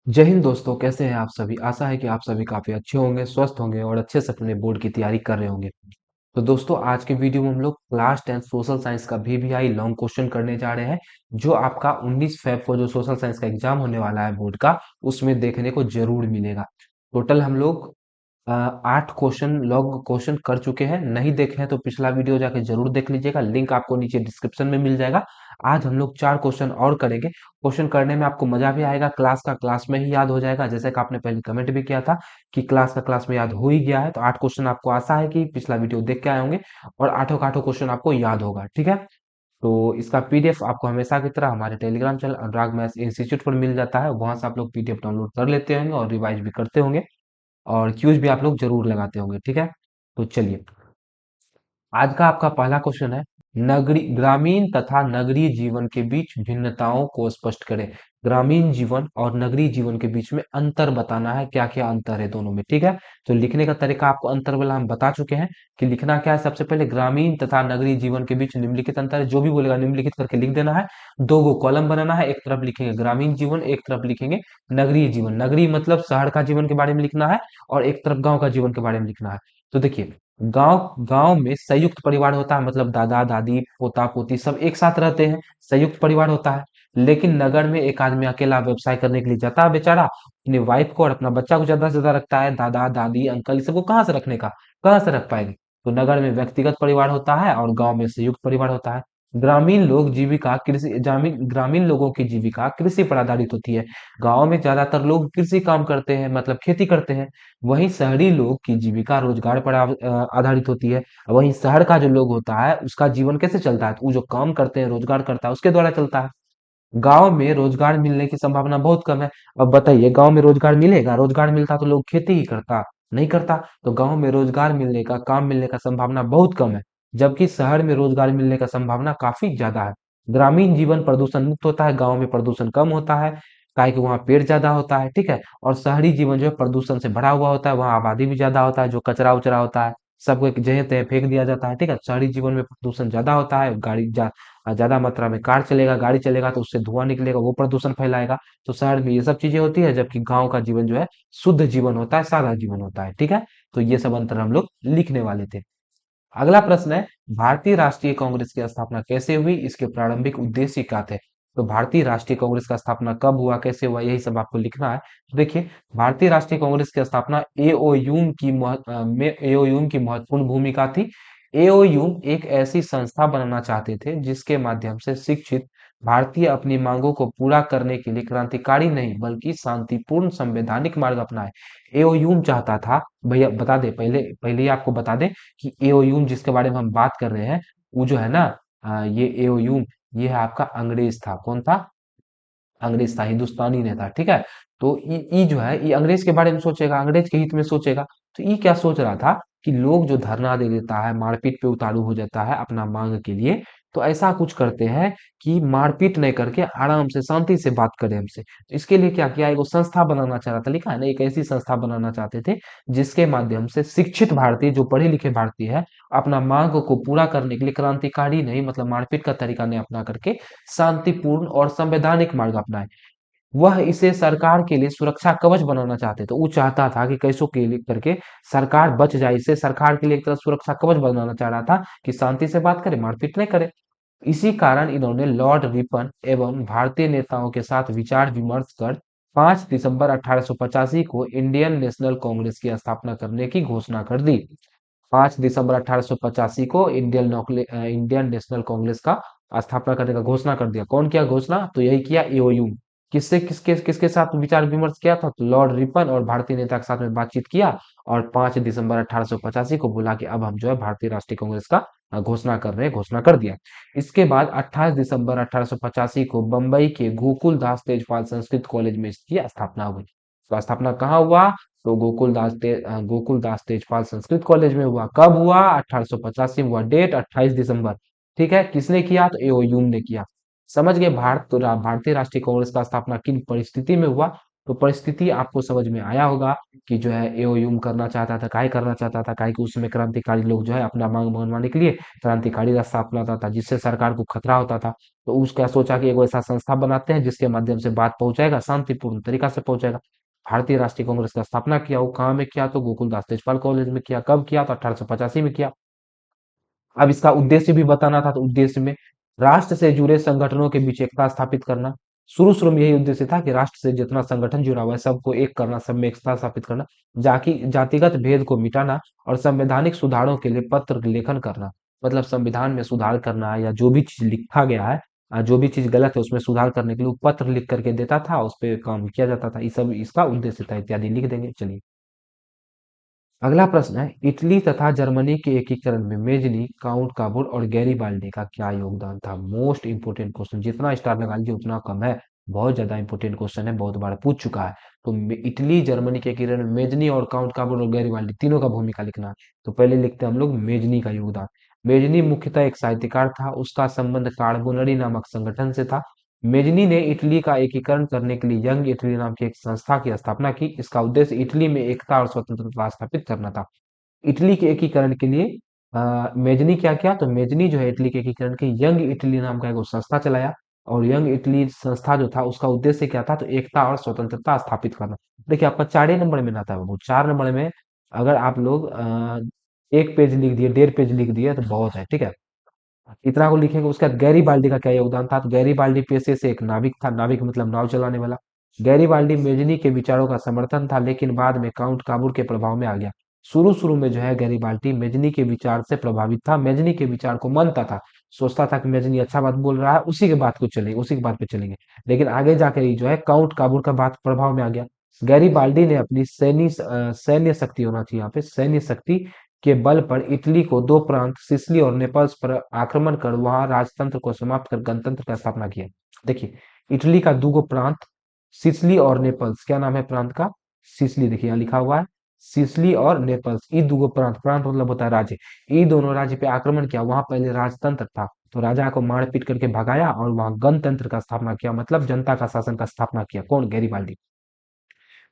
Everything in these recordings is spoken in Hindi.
जय हिंद दोस्तों, कैसे हैं आप सभी। आशा है कि आप सभी काफी अच्छे होंगे, स्वस्थ होंगे और अच्छे से अपने बोर्ड की तैयारी कर रहे होंगे। तो दोस्तों, आज के वीडियो में हम लोग क्लास 10 सोशल साइंस का VVI लॉन्ग क्वेश्चन करने जा रहे हैं, जो आपका 19 फेब को जो सोशल साइंस का एग्जाम होने वाला है बोर्ड का, उसमें देखने को जरूर मिलेगा। टोटल हम लोग 8 क्वेश्चन लॉन्ग क्वेश्चन कर चुके हैं। नहीं देखे हैं तो पिछला वीडियो जाके जरूर देख लीजिएगा, लिंक आपको नीचे डिस्क्रिप्शन में मिल जाएगा। आज हम लोग 4 क्वेश्चन और करेंगे। क्वेश्चन करने में आपको मजा भी आएगा, क्लास का क्लास में ही याद हो जाएगा, जैसे कि आपने पहले कमेंट भी किया था कि क्लास का क्लास में याद हो ही गया है। तो 8 क्वेश्चन आपको आशा है कि पिछला वीडियो देख के आए होंगे और आठों का आठों क्वेश्चन आपको याद होगा, ठीक है। तो इसका पीडीएफ आपको हमेशा की तरह हमारे टेलीग्राम चैनल अनुराग मैथ्स इंस्टीट्यूट पर मिल जाता है, वहां से आप लोग पीडीएफ डाउनलोड कर लेते होंगे और रिवाइज भी करते होंगे और क्यूज भी आप लोग जरूर लगाते होंगे, ठीक है। तो चलिए, आज का आपका पहला क्वेश्चन है, ग्रामीण तथा नगरीय जीवन के बीच भिन्नताओं को स्पष्ट करें। ग्रामीण जीवन और नगरीय जीवन के बीच में अंतर बताना है, क्या क्या अंतर है दोनों में, ठीक है। तो लिखने का तरीका आपको अंतर वाला हम बता चुके हैं कि लिखना क्या है। सबसे पहले ग्रामीण तथा नगरीय जीवन के बीच निम्नलिखित अंतर है, जो भी बोलेगा निम्नलिखित करके लिख देना है। दो गो कॉलम बनाना है, एक तरफ लिखेंगे ग्रामीण जीवन, एक तरफ लिखेंगे नगरीय जीवन। नगरीय मतलब शहर का जीवन के बारे में लिखना है और एक तरफ गांव का जीवन के बारे में लिखना है। तो देखिए, गांव गांव में संयुक्त परिवार होता है, मतलब दादा दादी पोता पोती सब एक साथ रहते हैं, संयुक्त परिवार होता है। लेकिन नगर में एक आदमी अकेला व्यवसाय करने के लिए जाता है बेचारा, अपनी वाइफ को और अपना बच्चा को ज्यादा से ज्यादा रखता है। दादा दादी अंकल इस सबको कहाँ से रखने का, कहाँ से रख पाएंगे। तो नगर में व्यक्तिगत परिवार होता है और गांव में संयुक्त परिवार होता है। ग्रामीण लोगों की जीविका कृषि पर आधारित होती है। गांव में ज्यादातर लोग कृषि काम करते हैं, मतलब खेती करते हैं। वहीं शहरी लोग की जीविका रोजगार पर आधारित होती है। वहीं शहर का जो लोग होता है उसका जीवन कैसे चलता है, तो वो जो काम करते हैं रोजगार करता है उसके द्वारा चलता है। गांव में रोजगार मिलने की संभावना बहुत कम है। अब बताइए, गांव में रोजगार मिलेगा? रोजगार मिलता तो लोग खेती ही करता, नहीं करता। तो गांव में रोजगार मिलने का, काम मिलने का संभावना बहुत कम है, जबकि शहर में रोजगार मिलने का संभावना काफी ज्यादा है। ग्रामीण जीवन प्रदूषण मुक्त होता है, गांव में प्रदूषण कम होता है, काहे कि वहाँ पेड़ ज्यादा होता है, ठीक है। और शहरी जीवन जो है प्रदूषण से भरा हुआ होता है, वहाँ आबादी भी ज्यादा होता है, जो कचरा उचरा होता है सबको एक जगह तय फेंक दिया जाता है, ठीक है। शहरी जीवन में प्रदूषण ज्यादा होता है, ज्यादा मात्रा में कार चलेगा, गाड़ी चलेगा तो उससे धुआं निकलेगा, वो प्रदूषण फैलाएगा। तो शहर में ये सब चीजें होती है, जबकि गांव का जीवन जो है शुद्ध जीवन होता है, सादा जीवन होता है, ठीक है। तो ये सब अंतर हम लोग लिखने वाले थे। अगला प्रश्न है, भारतीय राष्ट्रीय कांग्रेस की स्थापना कैसे हुई, इसके प्रारंभिक उद्देश्य क्या थे। तो भारतीय राष्ट्रीय कांग्रेस का स्थापना कब हुआ, कैसे हुआ, यही सब आपको लिखना है। तो देखिए, भारतीय राष्ट्रीय कांग्रेस की स्थापना एओयूम की महत्वपूर्ण भूमिका थी। एओयूम एक ऐसी संस्था बनाना चाहते थे जिसके माध्यम से शिक्षित भारतीय अपनी मांगों को पूरा करने के लिए क्रांतिकारी नहीं बल्कि शांतिपूर्ण संवैधानिक मार्ग अपनाए। एओयूम चाहता था, भैया बता दे, पहले पहले ही आपको बता दे कि एओयूम जिसके बारे में हम बात कर रहे हैं, वो जो है ना, ये एओयूम, ये है आपका अंग्रेज था। कौन था? अंग्रेज था, हिंदुस्तानी नेता, ठीक है। तो ये जो है, ये अंग्रेज के बारे में सोचेगा, अंग्रेज के हित में सोचेगा। तो ये क्या सोच रहा था कि लोग जो धरना दे देता है, मारपीट पे उतारू हो जाता है अपना मांग के लिए, तो ऐसा कुछ करते हैं कि मारपीट नहीं करके आराम से शांति से बात करें हमसे। तो इसके लिए क्या किया, एगो संस्था बनाना चाह रहा था, लिखा है ना, एक ऐसी संस्था बनाना चाहते थे जिसके माध्यम से शिक्षित भारतीय, जो पढ़े लिखे भारतीय है, अपना मांग को पूरा करने के लिए क्रांतिकारी नहीं, मतलब मारपीट का तरीका नहीं अपना करके शांतिपूर्ण और संवैधानिक मार्ग अपनाए। वह इसे सरकार के लिए सुरक्षा कवच बनाना चाहते थे। वो चाहता था कि कैसों के लिए करके सरकार बच जाए, इसे सरकार के लिए एक तरह सुरक्षा कवच बनाना चाह रहा था कि शांति से बात करे, मारपीट नहीं करे। इसी कारण इन्होंने लॉर्ड रिपन एवं भारतीय नेताओं के साथ विचार विमर्श कर 5 दिसंबर 1885 को इंडियन नेशनल कांग्रेस की स्थापना करने की घोषणा कर दी। 5 दिसंबर 1885 को इंडियन नेशनल कांग्रेस का स्थापना करने का घोषणा कर दिया। कौन किया घोषणा? तो यही किया, एओयू। किससे किसके किसके साथ विचार विमर्श किया था? तो लॉर्ड रिपन और भारतीय नेता के साथ में बातचीत किया और 5 दिसंबर 1885 को बोला कि अब हम जो है भारतीय राष्ट्रीय कांग्रेस का घोषणा कर रहे हैं, घोषणा कर दिया। इसके बाद 28 दिसंबर 1885 को बंबई के गोकुल दास तेजपाल संस्कृत कॉलेज में इसकी स्थापना हुई। तो स्थापना कहाँ हुआ? तो गोकुल दास तेजपाल संस्कृत कॉलेज में हुआ। कब हुआ? 1885 में हुआ। डेट 28 दिसंबर। ठीक है, किसने किया? तो एओयूम ने किया। समझ गए? भारतीय राष्ट्रीय कांग्रेस का स्थापना किन परिस्थिति में हुआ तो परिस्थिति आपको समझ में आया होगा कि जो है एओयूम करना चाहता था, काहे करना चाहता था, काहे कि उसमें क्रांतिकारी लोग जो है अपना मांग मनवाने के लिए क्रांतिकारी रास्ता अपनाता था, जिससे सरकार को खतरा होता था। तो उसका सोचा कि एगो ऐसा संस्था बनाते हैं जिसके माध्यम से बात पहुंचाएगा, शांतिपूर्ण तरीका से पहुंचाएगा। भारतीय राष्ट्रीय कांग्रेस का स्थापना किया। वो कहाँ में किया? तो गोकुलदास तेजपाल कॉलेज में किया। कब किया? तो 1885 में किया। अब इसका उद्देश्य भी बताना था, तो उद्देश्य में राष्ट्र से जुड़े संगठनों के बीच एकता स्थापित करना। शुरू शुरू में यही उद्देश्य था कि राष्ट्र से जितना संगठन जुड़ा हुआ है सबको एक करना, सब में एकता स्थापित करना, जाति जातिगत भेद को मिटाना और संवैधानिक सुधारों के लिए पत्र लेखन करना। मतलब संविधान में सुधार करना या जो भी चीज लिखा गया है, जो भी चीज गलत है उसमें सुधार करने के लिए वो पत्र लिख करके देता था, उस पर काम किया जाता था। ये सब इसका उद्देश्य था, इत्यादि लिख देंगे। चलिए, अगला प्रश्न है, इटली तथा जर्मनी के एकीकरण में मेजनी, काउंट काबुल और गैरीबाल्डी का क्या योगदान था? मोस्ट इंपोर्टेंट क्वेश्चन, जितना स्टार लगा लीजिए उतना कम है। बहुत ज्यादा इंपोर्टेंट क्वेश्चन है, बहुत बार पूछ चुका है। तो इटली जर्मनी के एकीकरण में मेजनी और काउंट काबुल और गैरीबाल्डी तीनों का भूमिका लिखना है। तो पहले लिखते हैं हम लोग मेजनी का योगदान। मेजनी मुख्यतः एक साहित्यकार था। उसका संबंध कार्बोनरी नामक संगठन से था। मेजनी ने इटली का एकीकरण करने के लिए यंग इटली नाम की एक संस्था की स्थापना की। इसका उद्देश्य इटली में एकता और स्वतंत्रता स्थापित करना था। इटली के एकीकरण के लिए मेजनी क्या किया? तो मेजनी जो है इटली के एकीकरण के यंग इटली नाम का एक वो संस्था चलाया। और यंग इटली संस्था जो था उसका उद्देश्य क्या था? तो एकता और स्वतंत्रता स्थापित करना। देखिए, आपका 4 नंबर में ना था वो, 4 नंबर में अगर आप लोग एक पेज लिख दिए, 1.5 पेज लिख दिए तो बहुत है, ठीक है। इतना को लिखेंगे। उसका गैरीबाल्डी का क्या योगदान था? तो गैरीबाल्डी पेशे से एक नाविक था। नाविक मतलब नाव चलाने वाला। गैरीबाल्डी मेजनी के विचारों का समर्थन था, लेकिन बाद में काउंट काबूल के प्रभाव में आ गया। शुरू शुरू में जो है गैरीबाल्डी मेजनी के विचार से प्रभावित था, मेजनी के विचार को मानता था, सोचता था कि मेजनी अच्छा बात बोल रहा है, उसी के बात को चलेंगे, उसी की बात पे चलेंगे। लेकिन आगे जाकर ये जो है काउंट काबूल का बात प्रभाव में आ गया। गैरीबाल्डी ने अपनी सैन्य शक्ति होना चाहिए यहाँ पे, सैन्य शक्ति के बल पर इटली को दो प्रांत सिसिली और नेपल्स पर आक्रमण कर वहां राजतंत्र को समाप्त कर गणतंत्र का स्थापना किया। देखिए, इटली का दो प्रांत सिसिली और नेपल्स, क्या नाम है प्रांत का? सिसिली, देखिए यहाँ लिखा हुआ है सिसिली और नेपल्स, ये दो प्रांत, प्रांत मतलब होता है राज्य। ये दोनों राज्य पे आक्रमण किया। वहां पहले राजतंत्र था, तो राजा को मार पीट करके भगाया और वहां गणतंत्र का स्थापना किया, मतलब जनता का शासन का स्थापना किया। कौन? गैरीबाल्डी।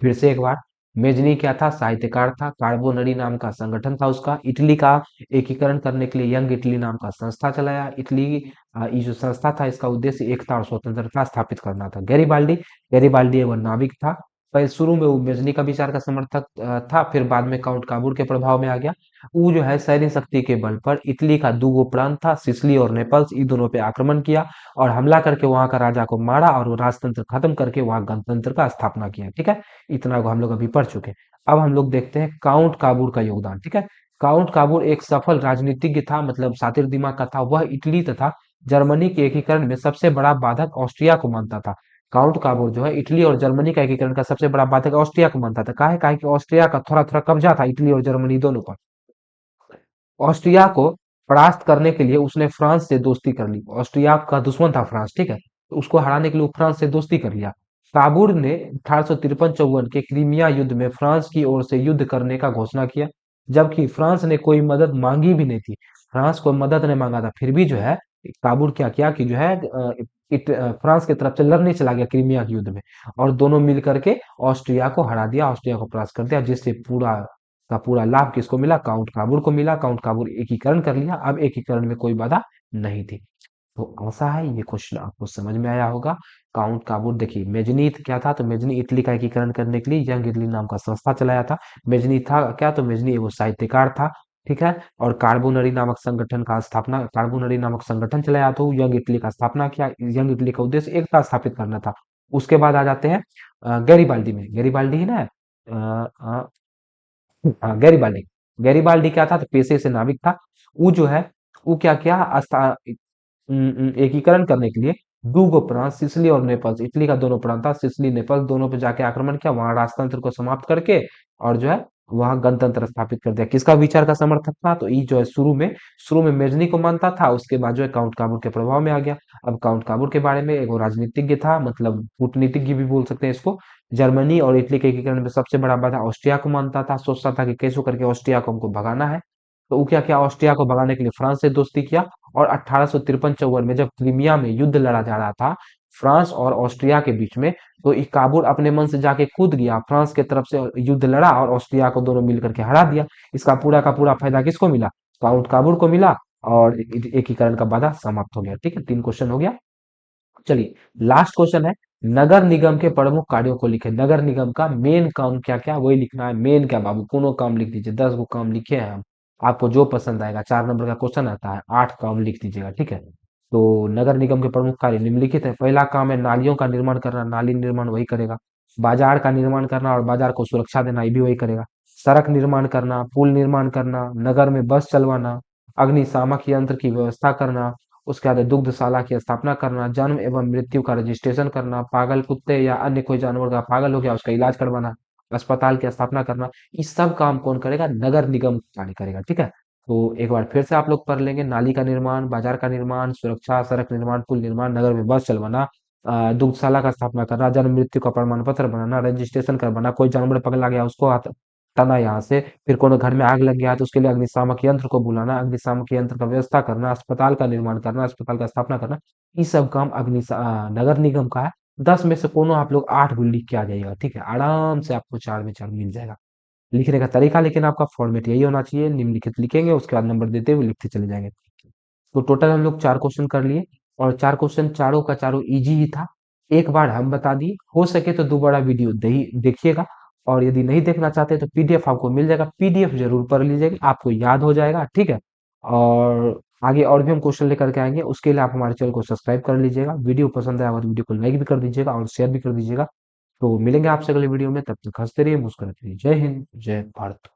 फिर से एक बार, मेजनी क्या था? साहित्यकार था। कार्बोनरी नाम का संगठन था उसका। इटली का एकीकरण करने के लिए यंग इटली नाम का संस्था चलाया। इटली ये जो संस्था था इसका उद्देश्य एकता और स्वतंत्रता स्थापित करना था। गैरीबाल्डी, गैरीबाल्डी एवं नाविक था। पहले शुरू में वो मेजनी का विचार का समर्थक था, फिर बाद में काउंट काबूल के प्रभाव में आ गया। वो जो है सैन्य शक्ति के बल पर इटली का दो प्रांत था सिसिली और नेपल्स, इन दोनों पे आक्रमण किया और हमला करके वहां का राजा को मारा और वो राजतंत्र खत्म करके वहां गणतंत्र का स्थापना किया। ठीक है, इतना को हम लोग अभी पढ़ चुके हैं। अब हम लोग देखते हैं काउंट काबूल का योगदान। ठीक है, काउंट काबूल एक सफल राजनीतिज्ञ था, मतलब शातिर दिमाग का था। वह इटली तथा जर्मनी के एकीकरण में सबसे बड़ा बाधक ऑस्ट्रिया को मानता था। काउंट काबूल जो है इटली और जर्मनी का एकीकरण का सबसे बड़ा बाधक ऑस्ट्रिया को मानता था। काहे? काहे कि ऑस्ट्रिया का थोड़ा थोड़ा कब्जा था इटली और जर्मनी दोनों पर। ऑस्ट्रिया को परास्त करने के लिए उसने फ्रांस से दोस्ती कर ली। ऑस्ट्रिया का दुश्मन था फ्रांस, ठीक है, तो उसको हराने के लिए वो फ्रांस से दोस्ती कर लिया। काबूल ने 1853-54 के क्रीमिया युद्ध में फ्रांस की ओर से युद्ध करने का घोषणा किया, जबकि फ्रांस ने कोई मदद मांगी भी नहीं थी। फ्रांस कोई मदद नहीं मांगा था, फिर भी जो है काबूल क्या किया कि जो है फ्रांस की तरफ से लड़ने चला गया क्रीमिया के युद्ध में, और दोनों मिल करके ऑस्ट्रिया को हरा दिया, ऑस्ट्रिया को परास्त कर दिया, जिससे पूरा का पूरा लाभ किसको मिला? काउंट काबूल को मिला। काउंट काबूल एकीकरण कर लिया। अब एकीकरण में कोई बाधा नहीं थी। तो आशा है ये क्वेश्चन आपको समझ में आया होगा। काउंट काबूल, देखिए मेजनी क्या था? तो मेजनी इटली का एकीकरण करने के लिए यंग इटली नाम का संस्था चलाया था। मेजनी था क्या? तो मेजनी एगो साहित्यकार था, ठीक है। और कार्बोनरी नामक संगठन चलाया था। यंग इटली का स्थापना किया। यंग इटली का उद्देश्य एकता स्थापित करना था। उसके बाद आ जाते हैं गैरीबाल्डी में। गैरीबाल्डी है ना, हाँ, गैरीबाल्डी। गैरीबाल्डी क्या था? तो पेशे से नाविक था। वो जो है वो क्या किया? एकीकरण करने के लिए दो प्रांत सिसिली और नेपल्स, इटली का दोनों प्रांत था, सिसिली नेपल्स, दोनों पे जाके आक्रमण किया, वहां राजतंत्र को समाप्त करके और जो है वहां गणतंत्र स्थापित कर दिया। किसका विचार का समर्थक था? तो ये जो है शुरू में मेजनी को मानता था, उसके बाद जो है काउंट काबूल के प्रभाव में आ गया। अब काउंट काबूल के बारे में एगो राजनीतिज्ञ था, मतलब कूटनीतिज्ञ भी बोल सकते हैं इसको। जर्मनी और इटली के एकीकरण में सबसे बड़ा बाधा ऑस्ट्रिया को मानता था, सोचता था कि कैसे करके ऑस्ट्रिया को हमको भगाना है। तो वो क्या किया? ऑस्ट्रिया को भगाने के लिए फ्रांस से दोस्ती किया। और 1853-54 में जब क्रीमिया में युद्ध लड़ा जा रहा था, फ्रांस और ऑस्ट्रिया के बीच में। तो काबुल अपने मन से जाके कूद गया, फ्रांस के तरफ से युद्ध लड़ा और ऑस्ट्रिया को दोनों मिलकर के हरा दिया। इसका पूरा का पूरा फायदा किसको मिला? काउंट काबुल को मिला, और एकीकरण का वादा समाप्त हो गया। ठीक है, 3 क्वेश्चन हो गया। चलिए, लास्ट क्वेश्चन है, नगर निगम के प्रमुख कार्यों को लिखे। नगर निगम का मेन काम क्या क्या, वही लिखना है। मेन क्या बाबू, कोनो काम लिख दीजिए, 10 गो काम लिखे हैं हम, आपको जो पसंद आएगा। 4 नंबर का क्वेश्चन आता है, 8 काम लिख दीजिएगा। ठीक है, तो नगर निगम के प्रमुख कार्य निम्नलिखित है। पहला काम है नालियों का निर्माण करना, नाली निर्माण वही करेगा। बाजार का निर्माण करना और बाजार को सुरक्षा देना, ये भी वही करेगा। सड़क निर्माण करना, पुल निर्माण करना, नगर में बस चलवाना, अग्निशामक यंत्र की व्यवस्था करना, उसके बाद दुग्धशाला की स्थापना करना, जन्म एवं मृत्यु का रजिस्ट्रेशन करना, पागल कुत्ते या अन्य कोई जानवर का पागल हो गया उसका इलाज करवाना, अस्पताल की स्थापना करना, ये सब काम कौन करेगा? नगर निगम कार्य करेगा। ठीक है, तो एक बार फिर से आप लोग पढ़ लेंगे, नाली का निर्माण, बाजार का निर्माण, सुरक्षा, सड़क निर्माण, पुल निर्माण, नगर में बस चलवाना, दुग्धशाला का स्थापना करना, जन्म मृत्यु का प्रमाण पत्र बनाना, रजिस्ट्रेशन करवाना, कोई जानवर पकड़ा गया उसको हटाना यहाँ से, फिर कोनो घर में आग लग गया है तो उसके लिए अग्निशामक यंत्र को बुलाना, अग्निशामक यंत्र का व्यवस्था करना, अस्पताल का निर्माण करना, अस्पताल का स्थापना करना, ये सब काम नगर निगम का है। 10 में से कोनो आप लोग 8 को लिख के आ जाइएगा। ठीक है, आराम से आपको 4 में 4 मिल जाएगा। लिखने का तरीका लेकिन आपका फॉर्मेट यही होना चाहिए, निम्नलिखित लिखेंगे, उसके बाद नंबर देते हुए लिखते चले जाएंगे। तो टोटल हम लोग 4 क्वेश्चन कर लिए, और 4 क्वेश्चन चारों का चारों इजी ही था। एक बार हम बता दिए, हो सके तो दोबारा वीडियो देखिएगा, और यदि नहीं देखना चाहते तो पीडीएफ आपको मिल जाएगा, पीडीएफ जरूर पढ़ लीजिएगा, आपको याद हो जाएगा। ठीक है, और आगे और भी हम क्वेश्चन लेकर के आएंगे, उसके लिए आप हमारे चैनल को सब्सक्राइब कर लीजिएगा। वीडियो पसंद आया तो वीडियो को लाइक भी कर दीजिएगा और शेयर भी कर दीजिएगा। तो मिलेंगे आपसे अगले वीडियो में, तब तक हंसते रहिए, मुस्कुराते रहिए। जय हिंद, जय भारत।